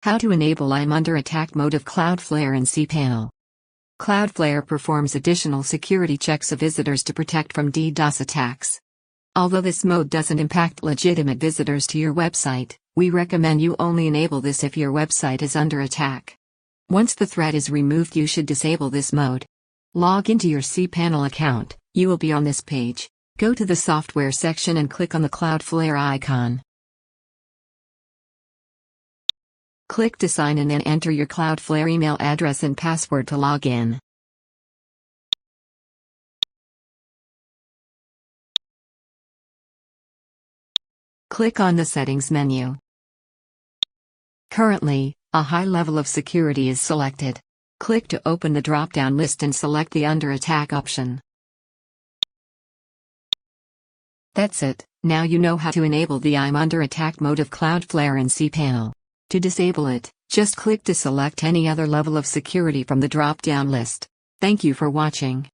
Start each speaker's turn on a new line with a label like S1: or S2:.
S1: How to enable I'm under attack mode of Cloudflare in cPanel. Cloudflare performs additional security checks of visitors to protect from DDoS attacks. Although this mode doesn't impact legitimate visitors to your website, we recommend you only enable this if your website is under attack. Once the threat is removed, you should disable this mode. Log into your cPanel account. You will be on this page. Go to the software section and click on the Cloudflare icon. Click to sign in and enter your Cloudflare email address and password to log in. Click on the Settings menu. Currently, a high level of security is selected. Click to open the drop-down list and select the Under Attack option. That's it. Now you know how to enable the I'm under attack mode of Cloudflare in cPanel. To disable it, just click to select any other level of security from the drop-down list. Thank you for watching.